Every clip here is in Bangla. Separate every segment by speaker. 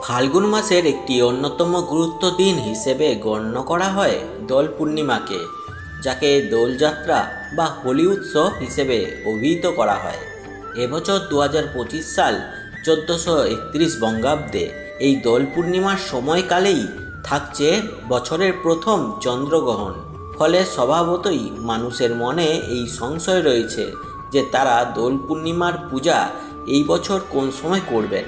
Speaker 1: ফাল্গুন মাসের একটি অন্যতম গুরুত্ব দিন হিসেবে গণ্য করা হয় দোল পূর্ণিমাকে, যাকে দোলযাত্রা বা হোলি উৎসব হিসেবে অভিহিত করা হয়। এবছর 2025 সাল 1431 বঙ্গাব্দে এই দোল পূর্ণিমার সময়কালেই থাকছে বছরের প্রথম চন্দ্রগ্রহণ। ফলে স্বভাবতই মানুষের মনে এই সংশয় রয়েছে যে তারা দোল পূর্ণিমার পূজা এই বছর কোন সময় করবেন।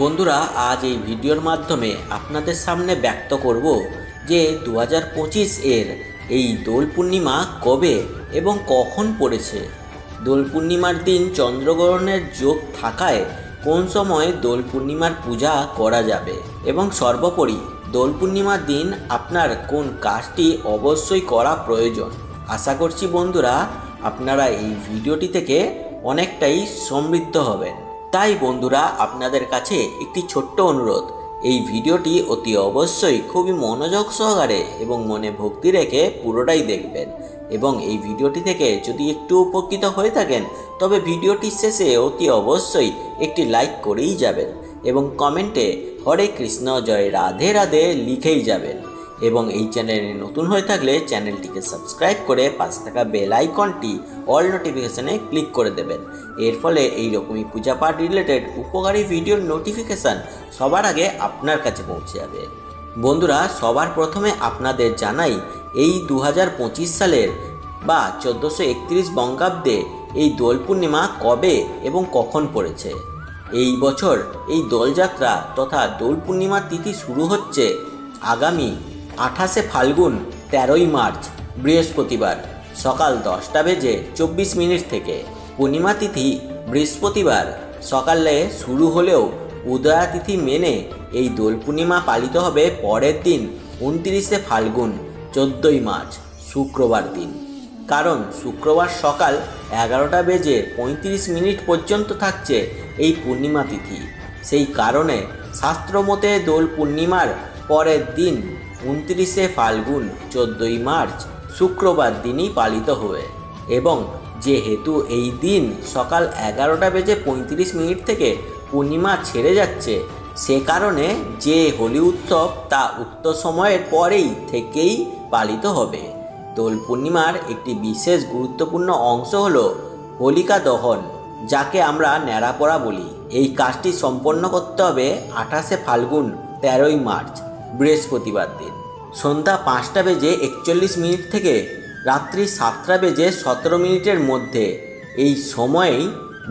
Speaker 1: বন্ধুরা, আজ এই ভিডিওর মাধ্যমে আপনাদের সামনে ব্যক্ত করব যে 2025 এর এই দোল পূর্ণিমা কবে এবং কখন পড়েছে। দোল পূর্ণিমার দিন চন্দ্রগ্রহণের যোগ থাকায় কোন সময় দোল পূর্ণিমার পূজা করা যাবে এবং সর্বোপরি দোল পূর্ণিমার দিন আপনার কোন কাজটি অবশ্যই করা প্রয়োজন। আশা করছি বন্ধুরা আপনারা এই ভিডিওটি থেকে অনেকটাই সমৃদ্ধ হবেন। তাই বন্ধুরা আপনাদের কাছে একটি ছোট্ট অনুরোধ, এই ভিডিওটি অতি অবশ্যই খুবই মনোযোগ সহকারে এবং মনে ভক্তি রেখে পুরোটাই দেখবেন এবং এই ভিডিওটি থেকে যদি একটু উপকৃত হয়ে থাকেন তবে ভিডিওটির শেষে অতি অবশ্যই একটি লাইক করেই যাবেন এবং কমেন্টে হরে কৃষ্ণ জয় রাধে রাধে লিখেই যাবেন এবং এই চ্যানেলে নতুন হয়ে থাকলে চ্যানেলটিকে সাবস্ক্রাইব করে পাশে থাকা বেল আইকনটি অল নোটিফিকেশানে ক্লিক করে দেবেন। এর ফলে এইরকমই পূজাপাঠ রিলেটেড উপকারী ভিডিওর নোটিফিকেশান সবার আগে আপনার কাছে পৌঁছে যাবে। বন্ধুরা, সবার প্রথমে আপনাদের জানাই এই 2025 সালের বা 1431 বঙ্গাব্দে এই দোল পূর্ণিমা কবে এবং কখন পড়েছে। এই বছর এই দোলযাত্রা তথা দোল পূর্ণিমার তিথি শুরু হচ্ছে আগামী 28শে ফাল্গুন 13ই মার্চ বৃহস্পতিবার সকাল 10টা বেজে 24 মিনিট থেকে। পূর্ণিমা তিথি বৃহস্পতিবার সকালে শুরু হলেও উদয়া তিথি মেনে এই দোল পূর্ণিমা পালিত হবে পরের দিন 29শে ফাল্গুন 14ই মার্চ শুক্রবার দিন। কারণ শুক্রবার সকাল 11টা বেজে 35 মিনিট পর্যন্ত থাকছে এই পূর্ণিমা তিথি। সেই কারণে শাস্ত্রমতে দোল পূর্ণিমার পরের দিন 29শে ফাল্গুন 14ই মার্চ শুক্রবার দিনই পালিত হবে এবং যেহেতু এই দিন সকাল 11টা বেজে 35 মিনিট থেকে পূর্ণিমা ছেড়ে যাচ্ছে, সে কারণে যে হোলি উৎসব তা উক্ত সময়ের পরেই থেকেই পালিত হবে। দোল পূর্ণিমার একটি বিশেষ গুরুত্বপূর্ণ অংশ হলো হোলিকা দহন, যাকে আমরা ন্যাড়াপোড়া বলি। এই কাজটি সম্পন্ন করতে হবে 28শে ফাল্গুন 13ই মার্চ বৃহস্পতিবার দিন সন্ধ্যা 5টা বেজে 41 মিনিট থেকে রাত্রি 7টা বেজে 17 মিনিটের মধ্যে। এই সময়েই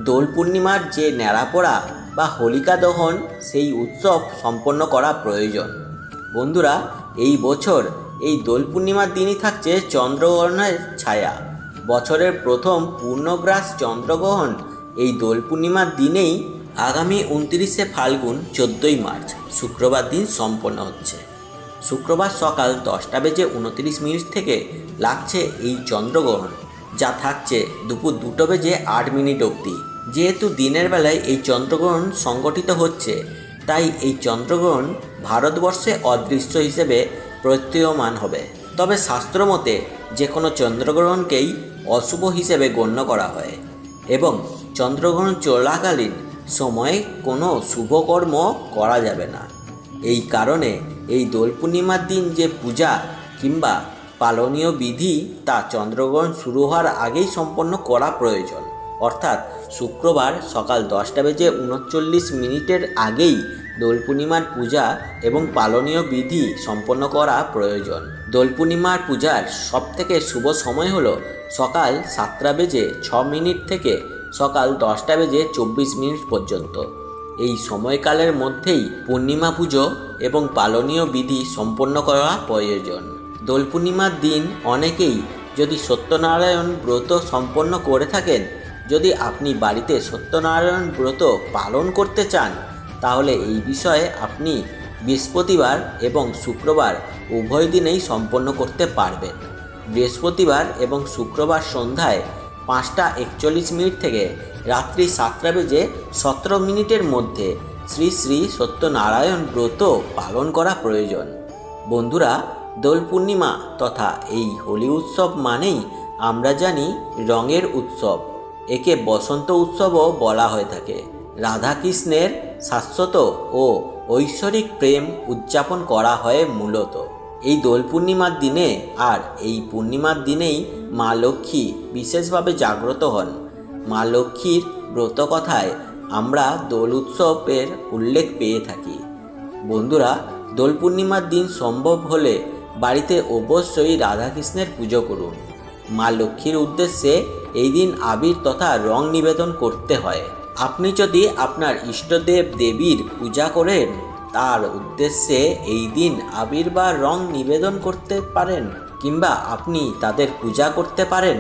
Speaker 1: দোল পূর্ণিমার যে ন্যাড়াপোড়া বা হোলিকা দহন সেই উৎসব সম্পন্ন করা প্রয়োজন। বন্ধুরা, এই বছর এই দোল পূর্ণিমার দিনই থাকছে চন্দ্রগ্রহণের ছায়া। বছরের প্রথম পূর্ণগ্রাস চন্দ্রগ্রহণ এই দোল পূর্ণিমার দিনেই আগামী 29শে ফাল্গুন 14ই মার্চ শুক্রবার দিন সম্পন্ন হচ্ছে। শুক্রবার সকাল 10টা বেজে 29 মিনিট থেকে লাগছে এই চন্দ্রগ্রহণ, যা থাকছে দুপুর 2টা বেজে 8 মিনিট অবধি। যেহেতু দিনের বেলায় এই চন্দ্রগ্রহণ সংগঠিত হচ্ছে, তাই এই চন্দ্রগ্রহণ ভারতবর্ষে অদৃশ্য হিসেবে প্রতীয়মান হবে। তবে শাস্ত্রমতে যে কোনো চন্দ্রগ্রহণকেই অশুভ হিসেবে গণ্য করা হয় এবং চন্দ্রগ্রহণ চলাকালীন সময়ে কোনো শুভকর্ম করা যাবে না। এই কারণে এই দোল পূর্ণিমার দিন যে পূজা কিংবা পালনীয় বিধি তা চন্দ্রগ্রহণ শুরু হওয়ার আগেই সম্পন্ন করা প্রয়োজন। অর্থাৎ শুক্রবার সকাল 10টা বেজে 39 মিনিটের আগেই দোল পূর্ণিমার পূজা এবং পালনীয় বিধি সম্পন্ন করা প্রয়োজন। দোল পূর্ণিমার পূজার সবথেকে শুভ সময় হলো সকাল 7টা বেজে 6 মিনিট থেকে সকাল 10টা বেজে 24 মিনিট পর্যন্ত। এই সময়কালের মধ্যেই পূর্ণিমা পুজো এবং পালনীয় বিধি সম্পন্ন করা প্রয়োজন। দোল পূর্ণিমার দিন অনেকেই যদি সত্যনারায়ণ ব্রত সম্পন্ন করে থাকেন, যদি আপনি বাড়িতে সত্যনারায়ণ ব্রত পালন করতে চান তাহলে এই বিষয়ে আপনি বৃহস্পতিবার এবং শুক্রবার উভয় দিনেই সম্পন্ন করতে পারবেন। বৃহস্পতিবার এবং শুক্রবার সন্ধ্যায় 5টা 41 মিনিট থেকে রাত্রি 7টা বেজে 17 মিনিটের মধ্যে শ্রী শ্রী সত্যনারায়ণ ব্রত পালন করা প্রয়োজন। বন্ধুরা, দোল পূর্ণিমা তথা এই হোলি উৎসব মানেই আমরা জানি রঙের উৎসব। একে বসন্ত উৎসবও বলা হয়ে থাকে। রাধা কৃষ্ণের শাশ্বত ও ঐশ্বরিক প্রেম উদযাপন করা হয় মূলত এই দোল পূর্ণিমার দিনে। আর এই পূর্ণিমার দিনেই মা লক্ষ্মী বিশেষভাবে জাগ্রত হন। মা লক্ষ্মীর ব্রতকথায় আমরা দোল উৎসবের উল্লেখ পেয়ে থাকি। বন্ধুরা, দোল পূর্ণিমার দিন সম্ভব হলে বাড়িতে অবশ্যই রাধাকৃষ্ণের পুজো করুন। মা লক্ষ্মীর উদ্দেশ্যে এই দিন আবির তথা রং নিবেদন করতে হয়। আপনি যদি আপনার ইষ্টদেব দেবীর পূজা করেন, তার উদ্দেশ্যে এই দিন আবির বা রং নিবেদন করতে পারেন, কিংবা আপনি তাদের পূজা করতে পারেন,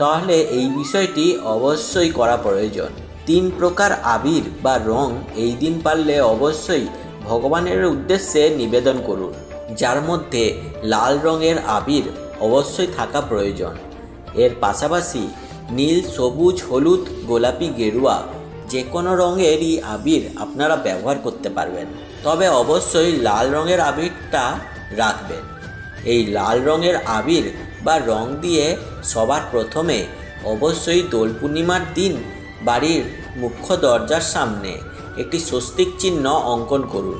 Speaker 1: তাহলে এই বিষয়টি অবশ্যই করা প্রয়োজন। 3 প্রকার আবির বা রং এই দিন পারলে অবশ্যই ভগবানের উদ্দেশ্যে নিবেদন করুন, যার মধ্যে লাল রঙের আবির অবশ্যই থাকা প্রয়োজন। এর পাশাপাশি নীল, সবুজ, হলুদ, গোলাপি, গেরুয়া যে কোনো রঙেরই আবির আপনারা ব্যবহার করতে পারবেন, তবে অবশ্যই লাল রঙের আবিরটা রাখবেন। এই লাল রঙের আবির বা রং দিয়ে সবার প্রথমে অবশ্যই দোল পূর্ণিমার দিন বাড়ির মুখ্য দরজার সামনে একটি স্বস্তিক চিহ্ন অঙ্কন করুন।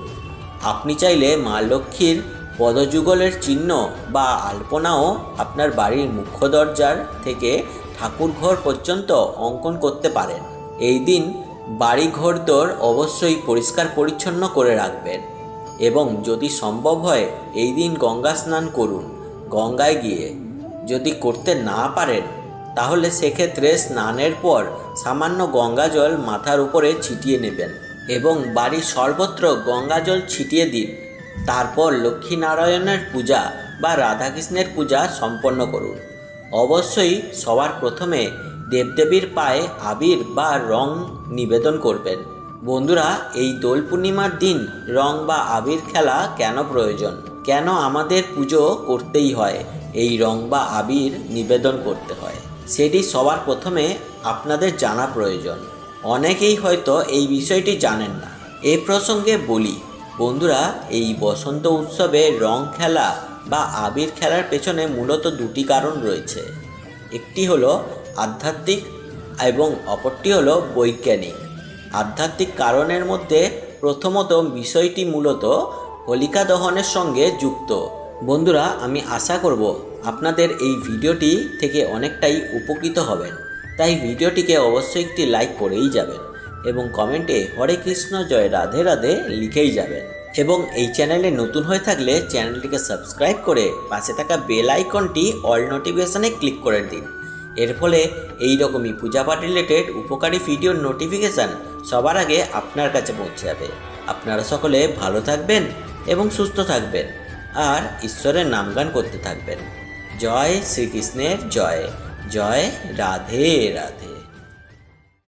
Speaker 1: আপনি চাইলে মা লক্ষ্মীর পদযুগলের চিহ্ন বা আলপনাও আপনার বাড়ির মুখ্য দরজার থেকে ঠাকুরঘর পর্যন্ত অঙ্কন করতে পারেন। এই দিন বাড়ি ঘরদোর অবশ্যই পরিষ্কার পরিচ্ছন্ন করে রাখবেন এবং যদি সম্ভব হয় এই দিন গঙ্গা স্নান করুন। গঙ্গায় গিয়ে যদি করতে না পারেন, তাহলে সেক্ষেত্রে স্নানের পর সামান্য গঙ্গা জল মাথার উপরে ছিটিয়ে নেবেন এবং বাড়ির সর্বত্র গঙ্গা জল ছিটিয়ে দিন। তারপর লক্ষ্মীনারায়ণের পূজা বা রাধাকৃষ্ণের পূজা সম্পন্ন করুন। অবশ্যই সবার প্রথমে দেবদেবীর পায়ে আবির বা রং নিবেদন করবেন। বন্ধুরা, এই দোল পূর্ণিমার দিন রং বা আবির খেলা কেন প্রয়োজন, কেন আমাদের পুজো করতেই হয়, এই রং বা আবির নিবেদন করতে হয়, সেটি সবার প্রথমে আপনাদের জানা প্রয়োজন। অনেকেই হয়তো এই বিষয়টি জানেন না। এ প্রসঙ্গে বলি বন্ধুরা, এই বসন্ত উৎসবে রং খেলা বা আবির খেলার পেছনে মূলত 2টি কারণ রয়েছে। একটি হলো আধ্যাত্মিক এবং অপরটি হলো বৈজ্ঞানিক। আধ্যাত্মিক কারণের মধ্যে প্রথমত বিষয়টি মূলত হোলিকা দহনের সঙ্গে যুক্ত। বন্ধুরা, আমি আশা করব আপনাদের এই ভিডিওটি থেকে অনেকটাই উপকৃত হবেন, তাই ভিডিওটিকে অবশ্যই একটি লাইক করেই যাবেন এবং কমেন্টে হরে কৃষ্ণ জয় রাধে রাধে লিখেই যাবেন। এবং এই চ্যানেলে নতুন হয়ে থাকলে চ্যানেলটিকে সাবস্ক্রাইব করে পাশে থাকা বেল আইকনটি অল নোটিফিকেশানে ক্লিক করে দিন। এর ফলে এই রকমই পূজাপাঠ রিলেটেড উপকারী ভিডিওর নোটিফিকেশান সবার আগে আপনার কাছে পৌঁছে যাবে। আপনারা সকলে ভালো থাকবেন এবং সুস্থ থাকবেন আর ঈশ্বরের নামগান করতে থাকবেন। জয় শ্রীকৃষ্ণের জয়। জয় রাধে রাধে।